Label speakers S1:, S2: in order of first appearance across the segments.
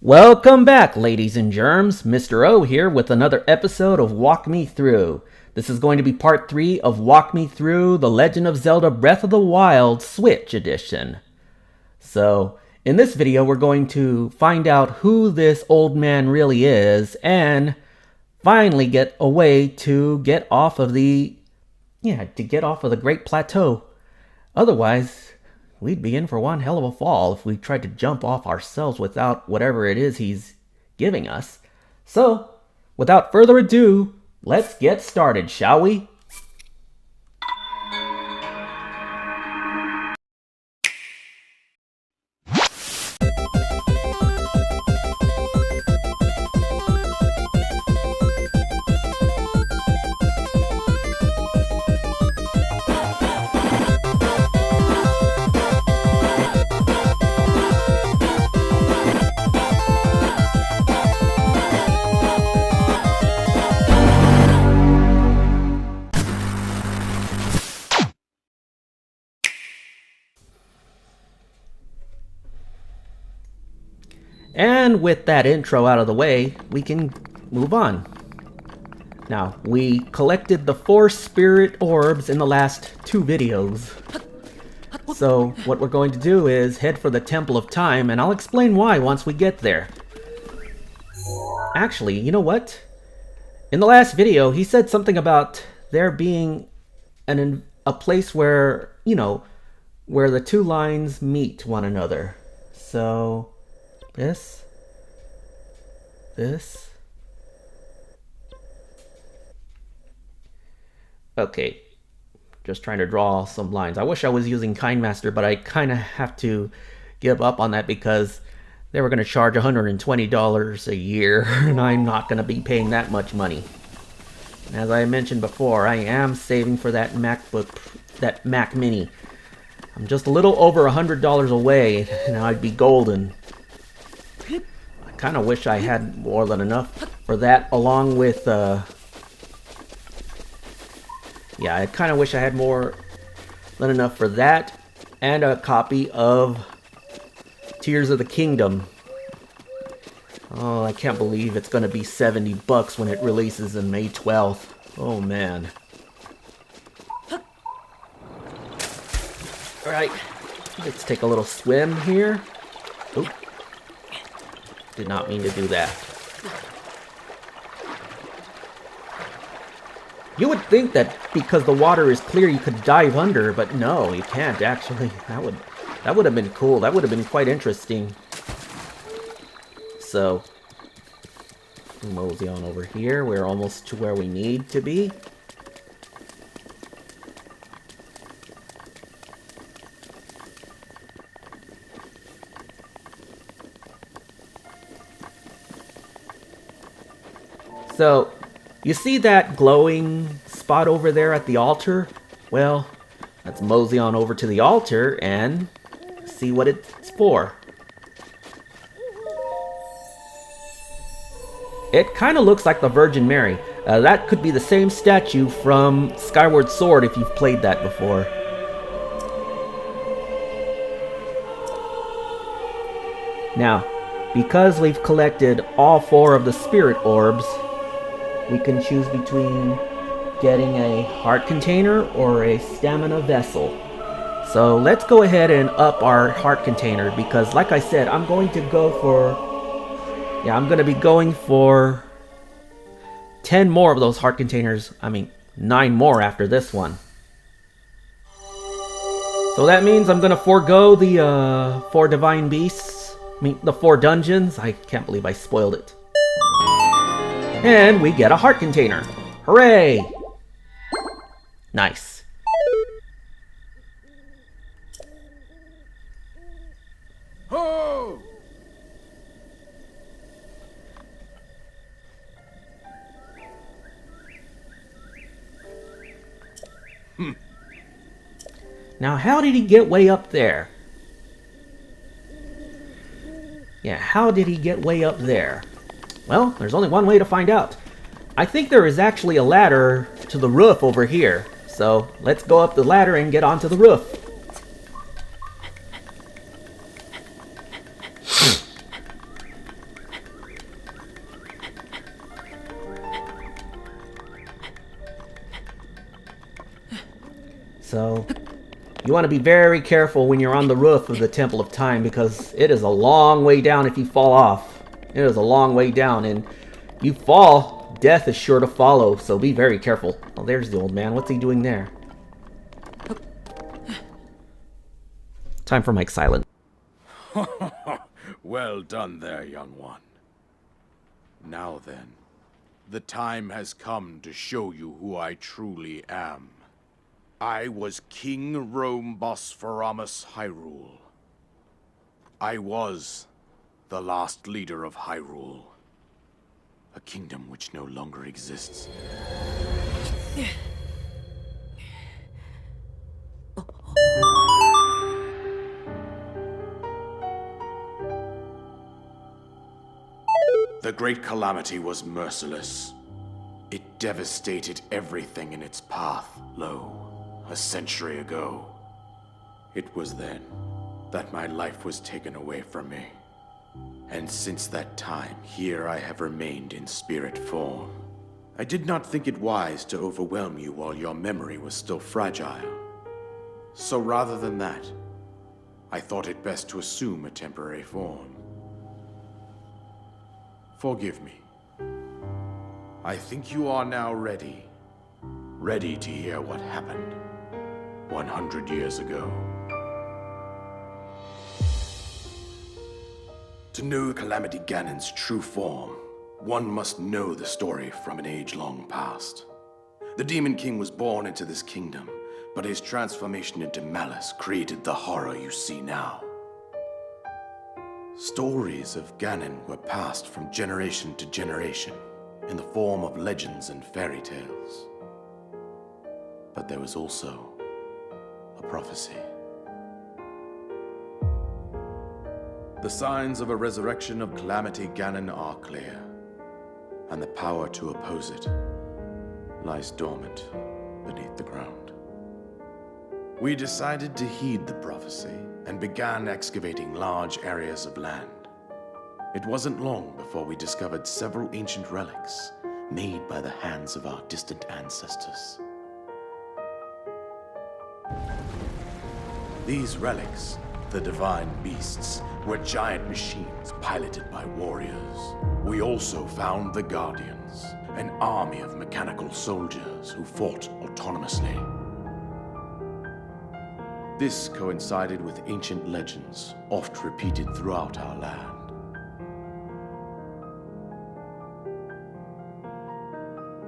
S1: Welcome back, ladies and germs. Mr. O here with another episode of Walk Me Through. This is going to be part 3 of Walk Me Through The Legend of Zelda Breath of the Wild Switch Edition. So, in this video, we're going to find out who this old man really is and finally get a way to get off of the Great Plateau. Otherwise, we'd be in for one hell of a fall if we tried to jump off ourselves without whatever it is he's giving us. So, without further ado, let's get started, shall we? And with that intro out of the way, we can move on. Now, we collected the 4 Spirit Orbs in the last 2 videos. So, what we're going to do is head for the Temple of Time, and I'll explain why once we get there. Actually, you know what? In the last video, he said something about there being a place where, where the 2 lines meet one another. So, this. Okay, just trying to draw some lines. I wish I was using KineMaster, but I kind of have to give up on that because they were going to charge $120 a year, and I'm not going to be paying that much money. And as I mentioned before, I am saving for that that Mac Mini. I'm just a little over $100 away, and I'd be golden. I kind of wish I had more than enough for that, along with, yeah, I kind of wish I had more than enough for that, and a copy of Tears of the Kingdom. Oh, I can't believe it's going to be $70 when it releases on May 12th. Oh, man. Alright, let's take a little swim here. Oop. Did not mean to do that. You would think that because the water is clear you could dive under, but no, you can't actually. That would have been cool. That would have been quite interesting. So, mosey on over here. We're almost to where we need to be. So, you see that glowing spot over there at the altar? Well, let's mosey on over to the altar and see what it's for. It kind of looks like the Virgin Mary. That could be the same statue from Skyward Sword if you've played that before. Now, because we've collected all 4 of the Spirit Orbs, we can choose between getting a heart container or a stamina vessel. So let's go ahead and up our heart container because, like I said, I'm going to go for... Yeah, I'm going to be going for 10 more of those heart containers. I mean, 9 more after this one. So that means I'm going to forego the 4 divine beasts. I mean, the 4 dungeons. I can't believe I spoiled it. And we get a heart container. Hooray! Nice.
S2: Ho!
S1: Now, how did he get way up there? Yeah, how did he get way up there? Well, there's only one way to find out. I think there is actually a ladder to the roof over here. So let's go up the ladder and get onto the roof. So you want to be very careful when you're on the roof of the Temple of Time, because it is a long way down if you fall off. It is a long way down, and you fall, death is sure to follow, so be very careful. Oh, there's the old man. What's he doing there? Time for Mike Silent.
S2: Well done there, young one. Now then, the time has come to show you who I truly am. I was King Rome Bosphoramos Hyrule. I was the last leader of Hyrule, a kingdom which no longer exists. The Great Calamity was merciless. It devastated everything in its path, a century ago. It was then that my life was taken away from me. And since that time, here I have remained in spirit form. I did not think it wise to overwhelm you while your memory was still fragile. So rather than that, I thought it best to assume a temporary form. Forgive me. I think you are now ready. Ready to hear what happened 100 years ago. To know Calamity Ganon's true form, one must know the story from an age-long past. The Demon King was born into this kingdom, but his transformation into malice created the horror you see now. Stories of Ganon were passed from generation to generation in the form of legends and fairy tales. But there was also a prophecy. The signs of a resurrection of Calamity Ganon are clear, and the power to oppose it lies dormant beneath the ground. We decided to heed the prophecy and began excavating large areas of land. It wasn't long before we discovered several ancient relics made by the hands of our distant ancestors. These relics, the divine beasts, were giant machines piloted by warriors. We also found the Guardians, an army of mechanical soldiers who fought autonomously. This coincided with ancient legends, oft repeated throughout our land.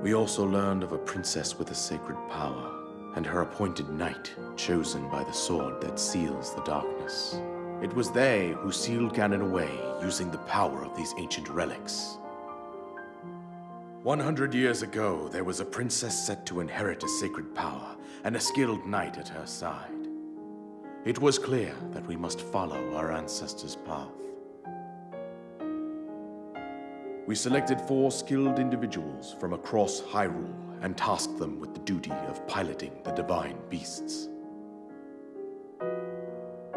S2: We also learned of a princess with a sacred power, and her appointed knight, chosen by the sword that seals the darkness. It was they who sealed Ganon away using the power of these ancient relics. 100 years ago, there was a princess set to inherit a sacred power, and a skilled knight at her side. It was clear that we must follow our ancestors' path. We selected 4 skilled individuals from across Hyrule and tasked them with the duty of piloting the divine beasts.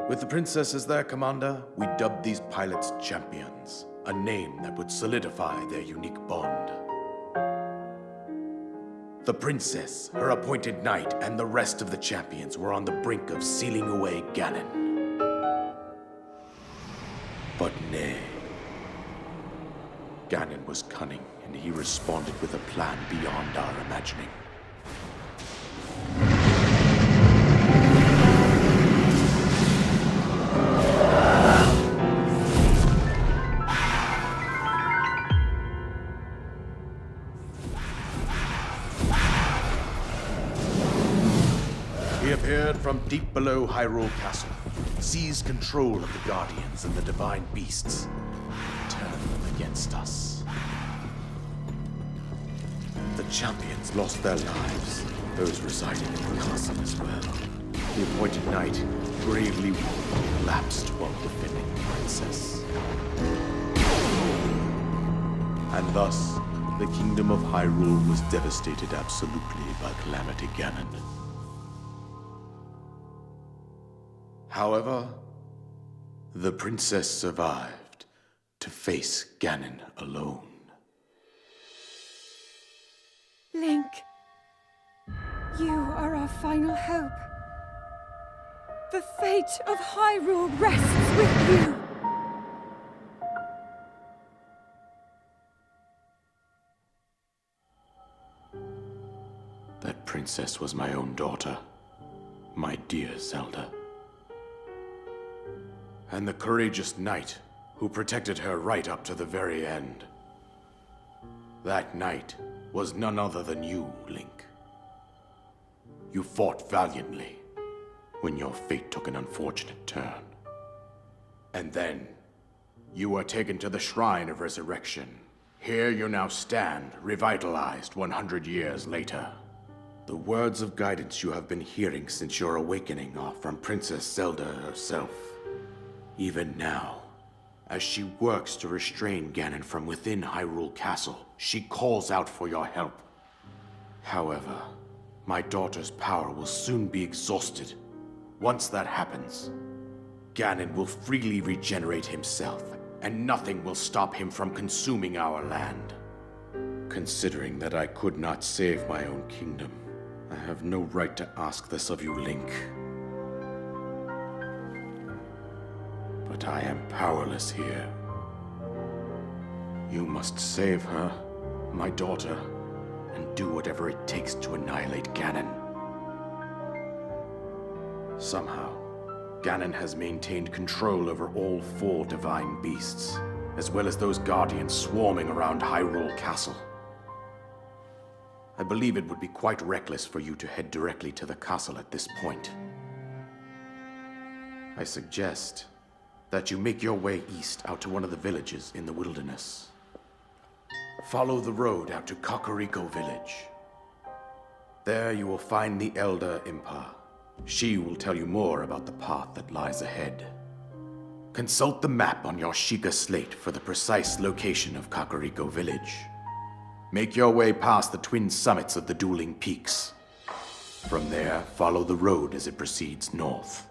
S2: With the princess as their commander, we dubbed these pilots champions, a name that would solidify their unique bond. The princess, her appointed knight, and the rest of the champions were on the brink of sealing away Ganon. But nay. Ganon was cunning, and he responded with a plan beyond our imagining. He appeared from deep below Hyrule Castle, seized control of the Guardians and the divine beasts, and turned them against us. The champions lost their lives, those residing in the castle as well. The appointed knight, bravely wounded, collapsed while defending the princess. And thus, The Kingdom of Hyrule was devastated absolutely by Calamity Ganon. However, the princess survived to face Ganon alone.
S3: Link, you are our final hope. The fate of Hyrule rests with you.
S2: That princess was my own daughter, my dear Zelda. And the courageous knight who protected her right up to the very end. That knight was none other than you, Link. You fought valiantly when your fate took an unfortunate turn. And then, you were taken to the Shrine of Resurrection. Here you now stand, revitalized 100 years later. The words of guidance you have been hearing since your awakening are from Princess Zelda herself. Even now, as she works to restrain Ganon from within Hyrule Castle, she calls out for your help. However, my daughter's power will soon be exhausted. Once that happens, Ganon will freely regenerate himself, and nothing will stop him from consuming our land. Considering that I could not save my own kingdom, I have no right to ask this of you, Link. But I am powerless here. You must save her, my daughter, and do whatever it takes to annihilate Ganon. Somehow, Ganon has maintained control over all 4 divine beasts, as well as those guardians swarming around Hyrule Castle. I believe it would be quite reckless for you to head directly to the castle at this point. I suggest that you make your way east out to one of the villages in the wilderness. Follow the road out to Kakariko Village. There you will find the Elder Impa. She will tell you more about the path that lies ahead. Consult the map on your Sheikah slate for the precise location of Kakariko Village. Make your way past the twin summits of the Dueling Peaks. From there, follow the road as it proceeds north.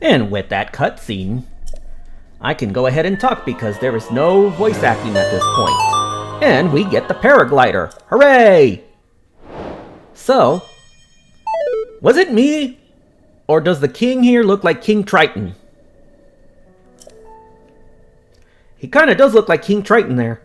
S1: And with that cutscene, I can go ahead and talk because there is no voice acting at this point. And we get the paraglider. Hooray! So, was it me? Or does the king here look like King Triton? He kind of does look like King Triton there.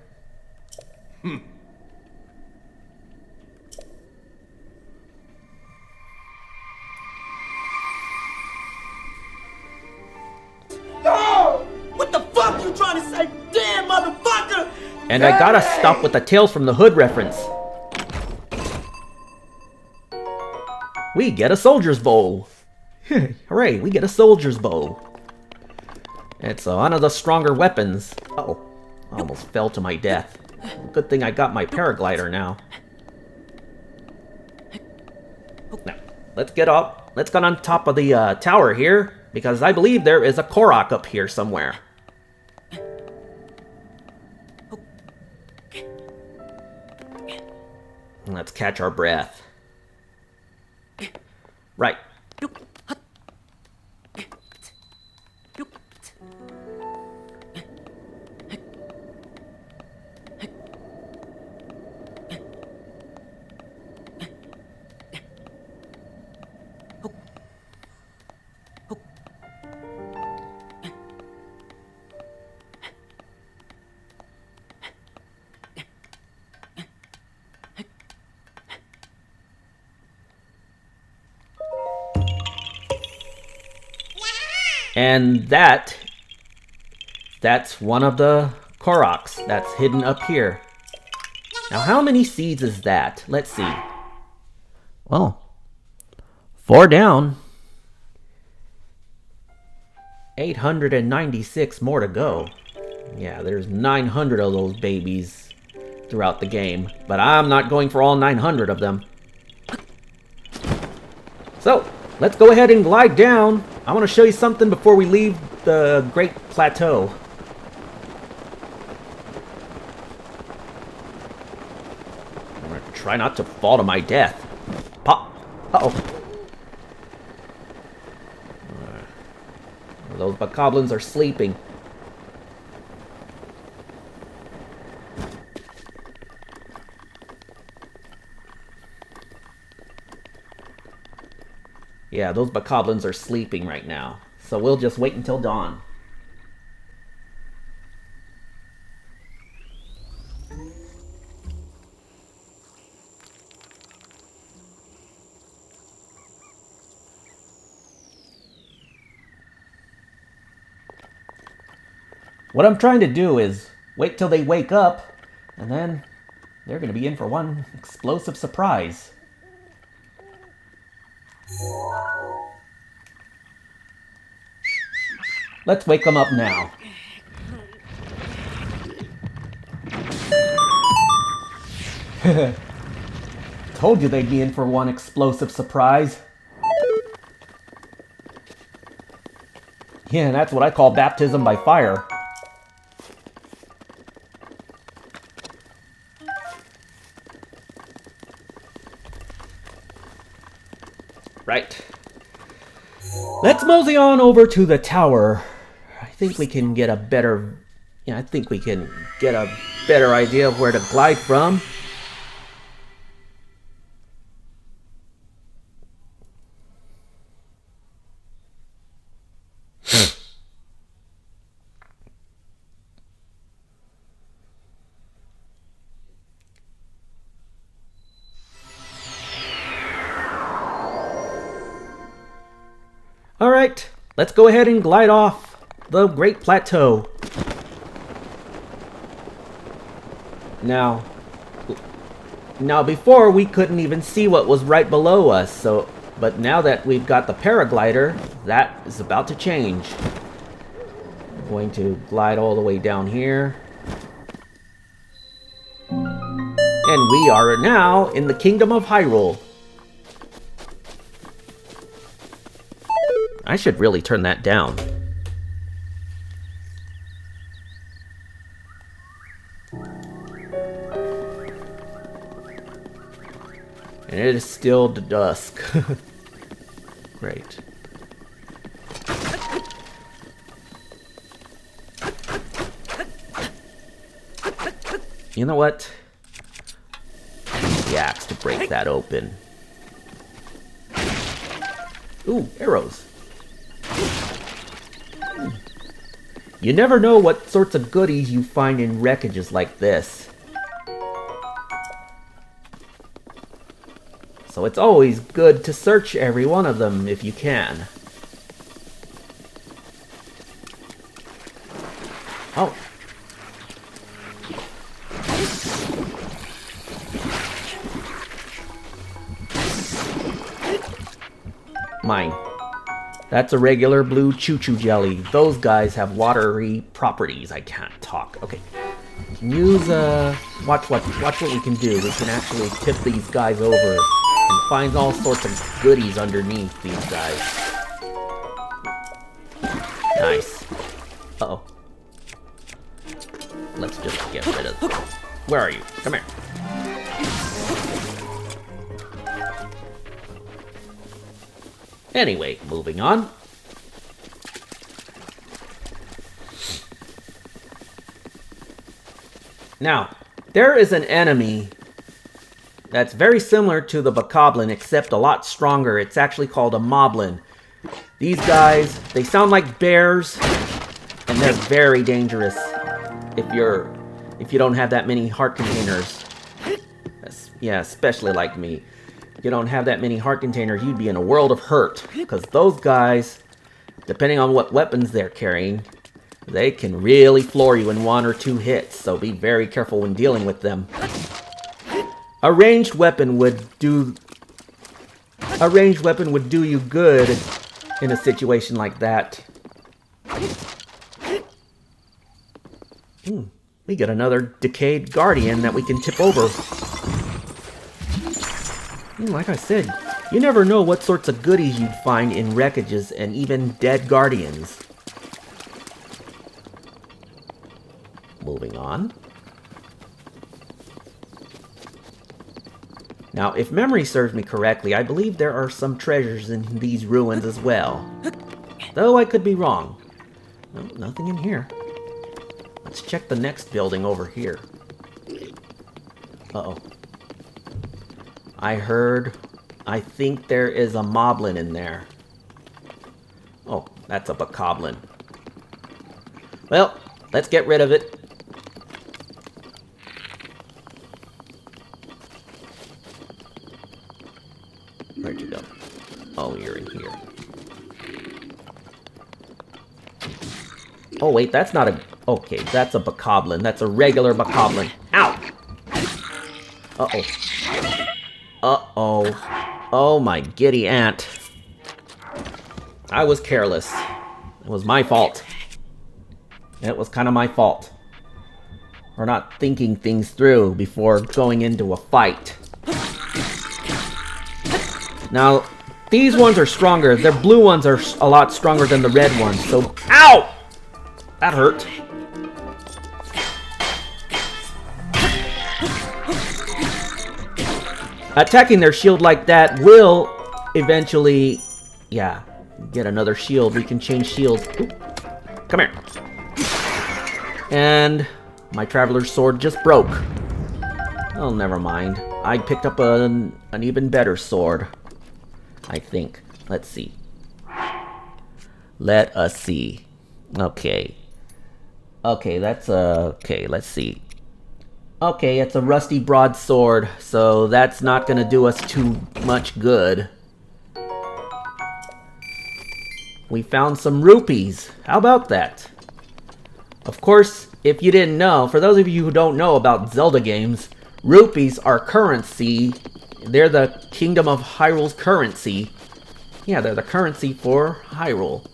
S4: No! What the fuck you trying to say? Damn, motherfucker!
S1: And I gotta stop with the Tales from the Hood reference. We get a soldier's bowl. Hooray, we get a soldier's bow. It's one of the stronger weapons. Oh, I almost fell to my death. Good thing I got my paraglider now. Now, let's get up. Let's get on top of the tower here, because I believe there is a Korok up here somewhere. Let's catch our breath. Right. And that's one of the Koroks that's hidden up here. Now, how many seeds is that? Let's see. Well, 4 down. 896 more to go. Yeah, there's 900 of those babies throughout the game. But I'm not going for all 900 of them. So, let's go ahead and glide down. I want to show you something before we leave the Great Plateau. I'm going to try not to fall to my death. Pop! Uh-oh. Those bokoblins are sleeping. Yeah, those bokoblins are sleeping right now. So we'll just wait until dawn. What I'm trying to do is wait till they wake up, and then they're going to be in for one explosive surprise. Let's wake them up now. Told you they'd be in for one explosive surprise. Yeah, that's what I call baptism by fire. Right. Let's mosey on over to the tower. I think we can get a better... Yeah, I think we can get a better idea of where to glide from. Alright, let's go ahead and glide off the Great Plateau. Now before we couldn't even see what was right below us, but now that we've got the paraglider, that is about to change. I'm going to glide all the way down here. And we are now in the Kingdom of Hyrule. I should really turn that down. And it is still dusk. Great. You know what? The axe to break that open. Ooh, arrows. You never know what sorts of goodies you find in wreckages like this. So it's always good to search every one of them if you can. Oh. Mine. That's a regular blue choo-choo jelly. Those guys have watery properties. I can't talk. Okay. Use watch what we can do. We can actually tip these guys over and find all sorts of goodies underneath these guys. Nice. Uh-oh. Let's just get rid of them. Where are you? Come here. Anyway, moving on. Now, there is an enemy that's very similar to the bokoblin, except a lot stronger. It's actually called a moblin. These guys, they sound like bears, and they're very dangerous if you don't have that many heart containers. Yeah, especially like me. If you don't have that many heart containers, you'd be in a world of hurt. Because those guys, depending on what weapons they're carrying, they can really floor you in 1 or 2 hits. So be very careful when dealing with them. A ranged weapon would do you good in a situation like that. We got another decayed guardian that we can tip over. Like I said, You never know what sorts of goodies you'd find in wreckages and even dead guardians. Moving on. Now, if memory serves me correctly, I believe there are some treasures in these ruins as well. Though I could be wrong. No, nothing in here. Let's check the next building over here. Uh-oh. I think there is a moblin in there. Oh, that's a bokoblin. Well, let's get rid of it. Where'd you go? Oh, you're in here. Oh, wait, that's not a... Okay, that's a bokoblin. That's a regular bokoblin. Ow! Uh-oh. Uh-oh. Oh, my giddy aunt. I was careless. It was my fault. It was kind of my fault. For not thinking things through before going into a fight. Now, these ones are stronger. The blue ones are a lot stronger than the red ones, so... Ow! That hurt. Attacking their shield like that will eventually... Yeah, get another shield. We can change shields. Oop. Come here. And my Traveler's Sword just broke. Oh, never mind. I picked up an even better sword. I think. Let's see. Let us see. Okay. Okay, that's okay, let's see. Okay, it's a rusty broadsword, so that's not gonna do us too much good. We found some rupees. How about that? Of course, if you didn't know, for those of you who don't know about Zelda games, rupees are currency. They're the Kingdom of Hyrule's currency. Yeah, they're the currency for Hyrule.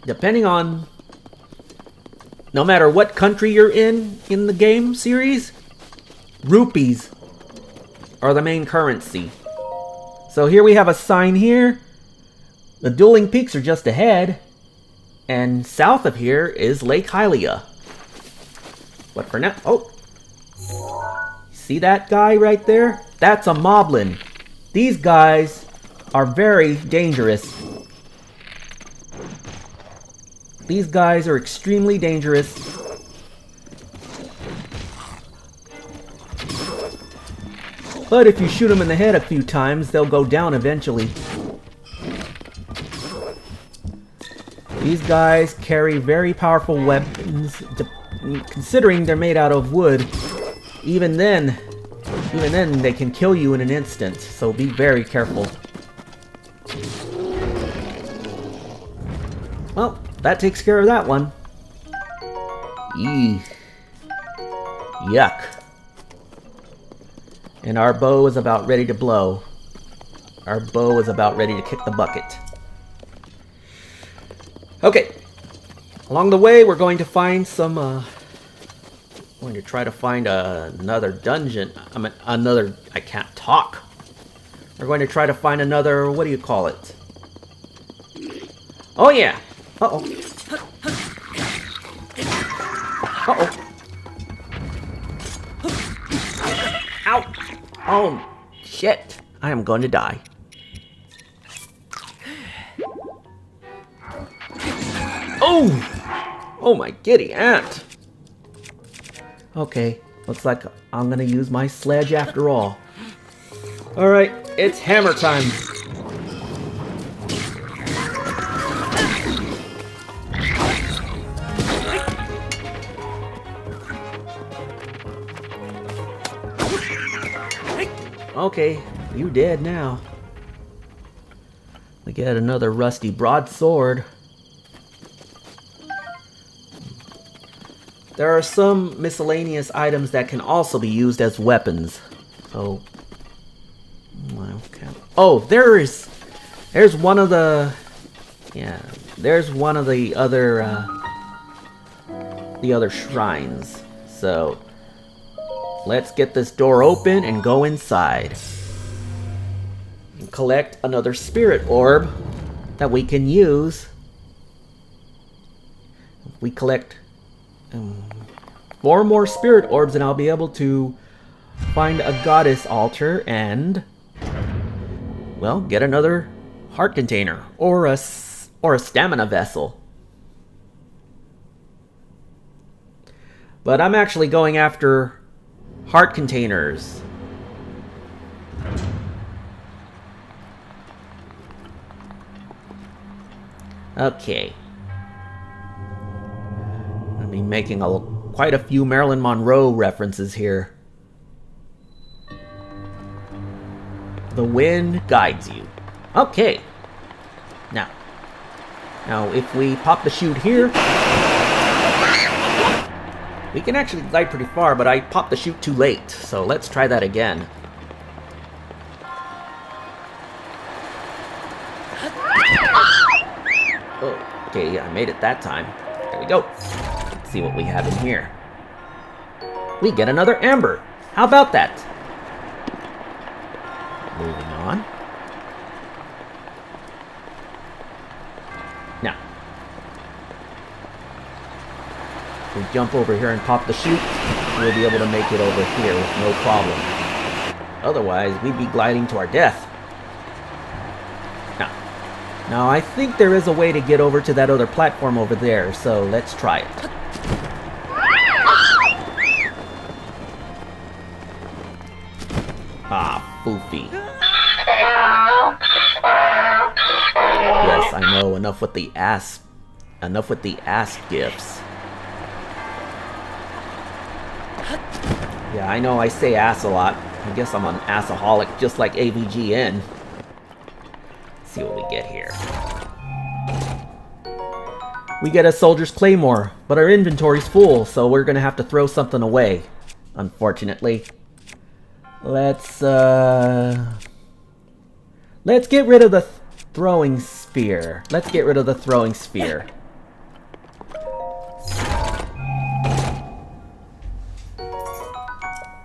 S1: Depending on... No matter what country you're in the game series, rupees are the main currency. So here we have a sign here. The Dueling Peaks are just ahead. And south of here is Lake Hylia. But for now... Oh! See that guy right there? That's a moblin. These guys are very dangerous. These guys are extremely dangerous. But if you shoot them in the head a few times, they'll go down eventually. These guys carry very powerful weapons, considering they're made out of wood. Even then they can kill you in an instant, so be very careful. Well, that takes care of that one. Eek. Yuck. And our bow is about ready to blow. Our bow is about ready to kick the bucket. Okay. Along the way, we're going to find some, going to try to find another dungeon. I can't talk. We're going to try to find another, what do you call it? Oh yeah. Uh-oh. Uh-oh. Ow! Oh, shit. I am going to die. Oh! Oh my giddy aunt! Okay, looks like I'm gonna use my sledge after all. Alright, it's hammer time. Okay, you dead now. We get another rusty broadsword. There are some miscellaneous items that can also be used as weapons. So, okay. Oh, there's one of the, yeah, there's one of the other shrines. So, let's get this door open and go inside. collect another Spirit Orb that we can use. If we collect 4 more Spirit Orbs, and I'll be able to find a Goddess Altar and, well, get another Heart Container or a Stamina Vessel. But I'm actually going after Heart Containers. Okay. I'll be making quite a few Marilyn Monroe references here. The wind guides you. Okay. Now if we pop the chute here, we can actually glide pretty far, but I popped the chute too late, so let's try that again. Okay, I made it that time. There we go. Let's see what we have in here. We get another amber. How about that? Moving on. Now, if we jump over here and pop the chute, we'll be able to make it over here with no problem. Otherwise, we'd be gliding to our death. Now, I think there is a way to get over to that other platform over there, so let's try it. Ah, foofy. Yes, I know, enough with the ass gifts. Yeah, I know I say ass a lot. I guess I'm an assaholic just like AVGN. See what we get here. We get a Soldier's Claymore, but our inventory's full, so we're gonna have to throw something away, unfortunately. Let's get rid of the throwing spear. Let's get rid of the throwing spear.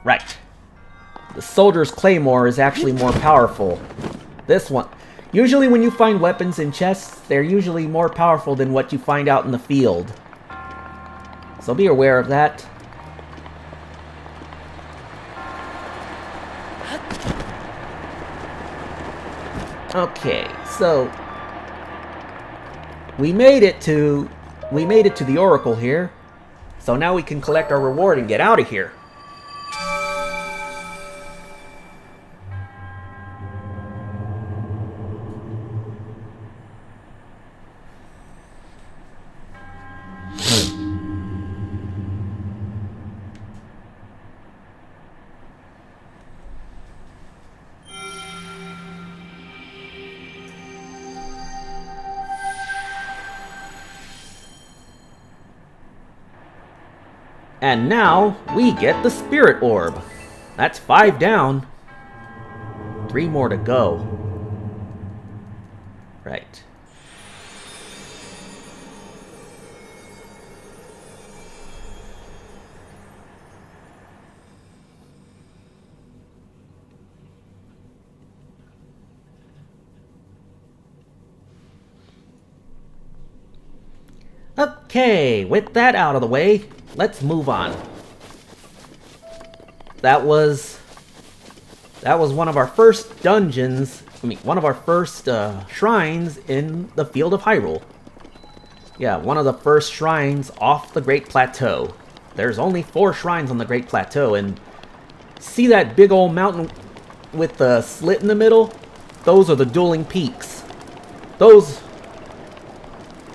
S1: Right. The Soldier's Claymore is actually more powerful. This one... Usually when you find weapons in chests, they're usually more powerful than what you find out in the field. So be aware of that. Okay, so we made it to the Oracle here. So now we can collect our reward and get out of here. And now, we get the Spirit Orb. That's 5 down. 3 more to go. Right. Okay, with that out of the way, let's move on. That was one of our first dungeons, one of our first shrines in the Field of Hyrule. Yeah, one of the first shrines off the Great Plateau. There's only 4 shrines on the Great Plateau, and see that big old mountain with the slit in the middle? Those are the Dueling Peaks.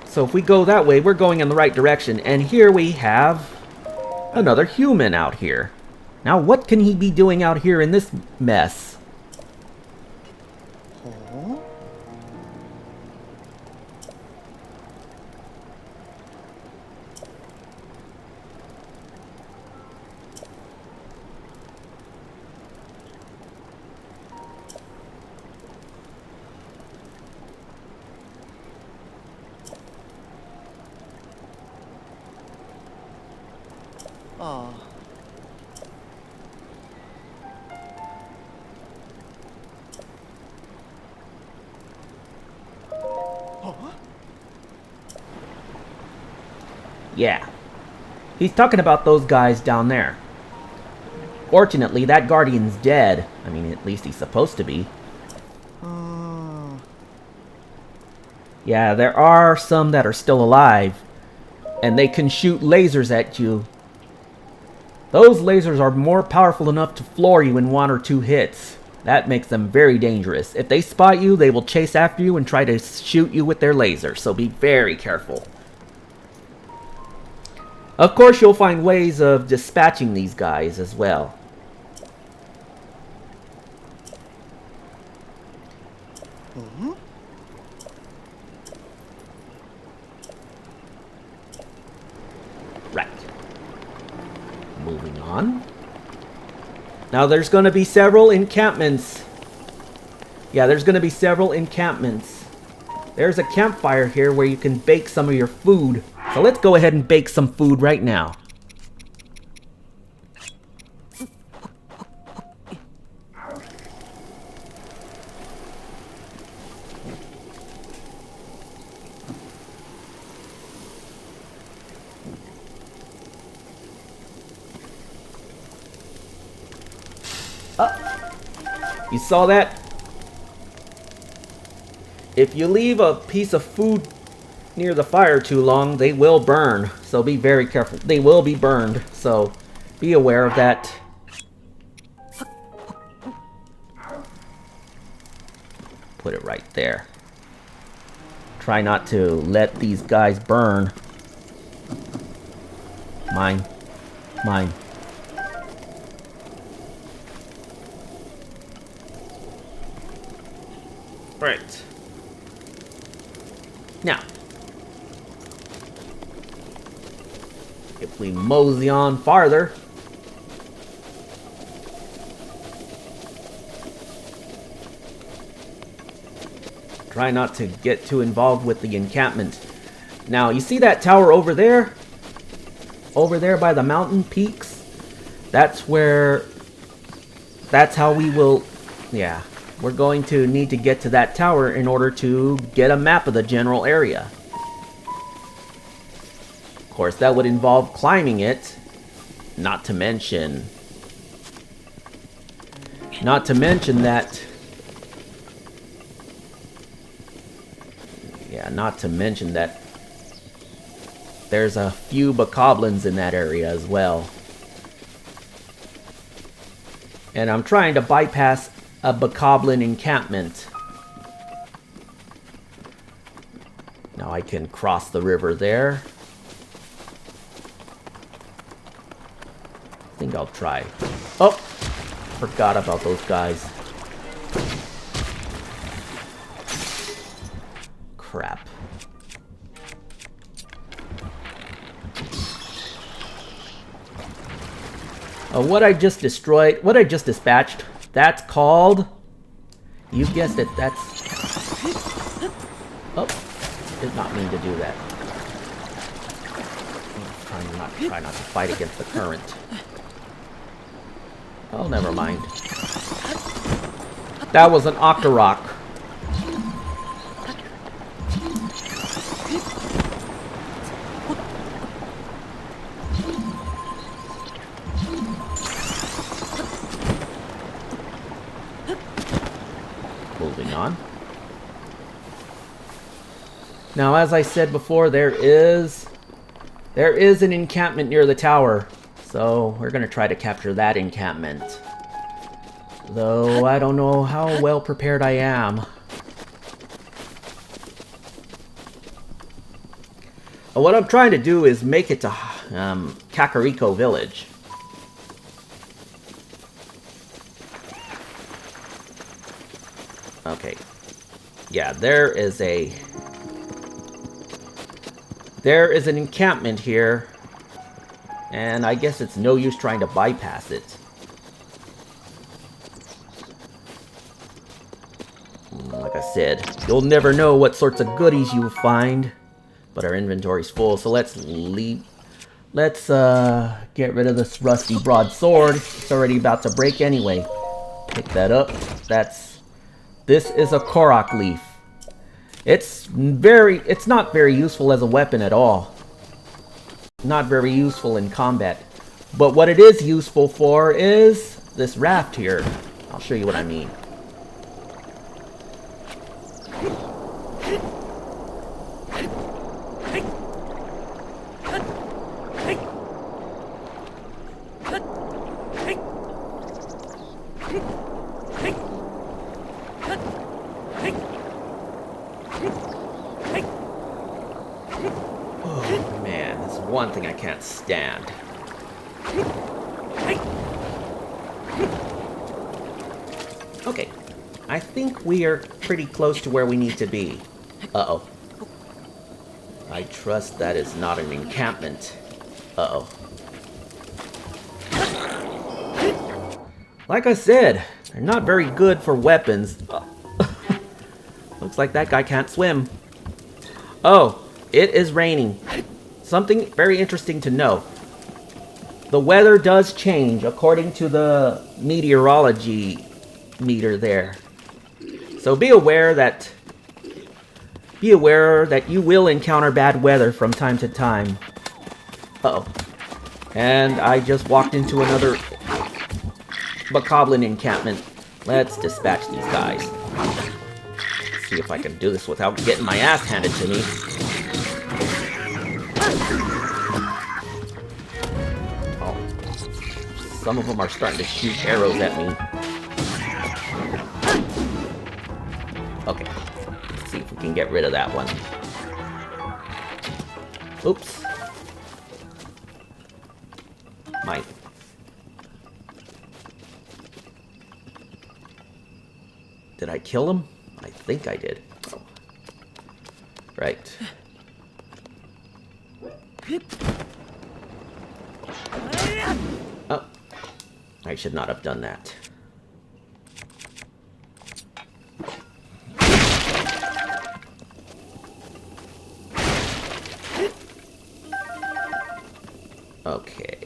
S1: So if we go that way, we're going in the right direction. And here we have another human out here. Now, what can he be doing out here in this mess? Yeah. He's talking about those guys down there. Fortunately, that guardian's dead. I mean, at least he's supposed to be. Yeah, there are some that are still alive. And they can shoot lasers at you. Those lasers are more powerful enough to floor you in 1 or 2 hits. That makes them very dangerous. If they spot you, they will chase after you and try to shoot you with their laser. So be very careful. Of course, you'll find ways of dispatching these guys as well. Right. Moving on. Now there's going to be several encampments. Yeah, there's going to be several encampments. There's a campfire here where you can bake some of your food. So let's go ahead and bake some food right now. You saw that? If you leave a piece of food near the fire too long, they will burn. So be very careful. They will be burned. So be aware of that. Put it right there. Try not to let these guys burn. Mine. Mine. Right. Now, if we mosey on farther, try not to get too involved with the encampment. Now, you see that tower over there? Over there by the mountain peaks? That's how we will, yeah. We're going to need to get to that tower in order to get a map of the general area. Of course, that would involve climbing it. Not to mention that... Yeah, not to mention that there's a few bokoblins in that area as well. And I'm trying to bypass a bokoblin encampment. Now I can cross the river there. I think I'll try. Oh! Forgot about those guys. Crap. What I just destroyed, what I just dispatched, that's called, you guessed it, that's, oh, did not mean to do that. Try not to fight against the current. Oh, never mind. That was an Octorok. Moving on. Now, as I said before, there is an encampment near the tower. So, we're going to try to capture that encampment. Though, I don't know how well prepared I am. What I'm trying to do is make it to Kakariko Village. Okay. Yeah, there is an encampment here. And I guess it's no use trying to bypass it. Like I said, you'll never know what sorts of goodies you'll find. But our inventory's full, so let's leave. Let's get rid of this rusty broadsword. It's already about to break anyway. Pick that up. This is a Korok leaf. It's not very useful as a weapon at all. not very useful in combat. But what it is useful for is this raft here. I'll show you what I mean. Oh man, there's one thing I can't stand. Okay, I think we are pretty close to where we need to be. Uh-oh. I trust that is not an encampment. Uh-oh. Like I said, they're not very good for weapons. Looks like that guy can't swim. Oh, it is raining. Something very interesting to know. The weather does change according to the meteorology meter there. So be aware that you will encounter bad weather from time to time. Uh-oh. And I just walked into another Bokoblin encampment. Let's dispatch these guys. See if I can do this without getting my ass handed to me. Oh. Some of them are starting to shoot arrows at me. Okay. Let's see if we can get rid of that one. Oops. Mine. Did I kill him? I think I did. Oh. Right. Oh. I should not have done that. Okay.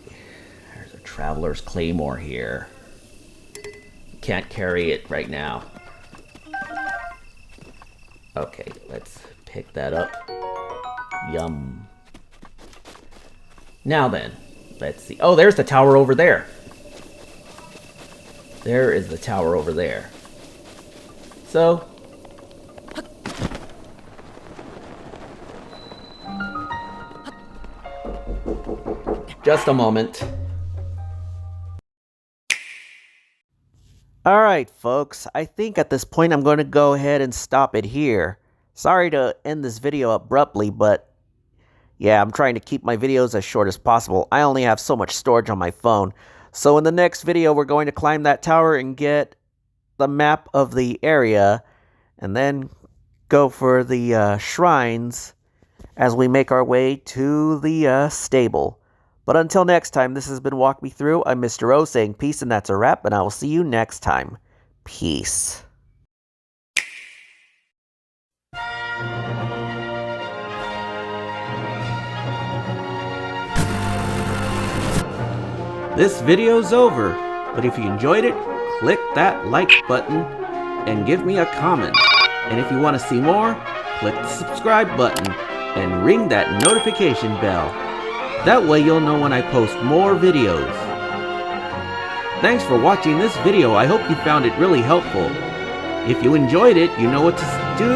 S1: There's a Traveler's Claymore here. Can't carry it right now. Okay, let's pick that up. Yum. Now then, let's see. Oh, there's the tower over there. There is the tower over there. So, just a moment. Alright folks, I think at this point I'm going to go ahead and stop it here. Sorry to end this video abruptly, but yeah, I'm trying to keep my videos as short as possible. I only have so much storage on my phone. So in the next video we're going to climb that tower and get the map of the area, and then go for the shrines as we make our way to the stable. But until next time, this has been Walk Me Through. I'm Mr. O saying peace, and that's a wrap, and I will see you next time. Peace. This video's over, but if you enjoyed it, click that like button and give me a comment. And if you want to see more, click the subscribe button and ring that notification bell. That way you'll know when I post more videos. Thanks for watching this video. I hope you found it really helpful. If you enjoyed it, you know what to do.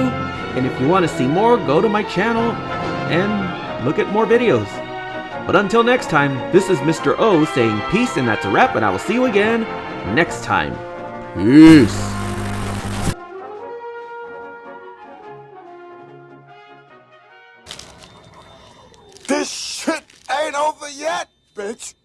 S1: And if you want to see more, go to my channel and look at more videos. But until next time, this is Mr. O saying peace, and that's a wrap, and I will see you again next time. Peace.
S5: This shit ain't over yet, bitch.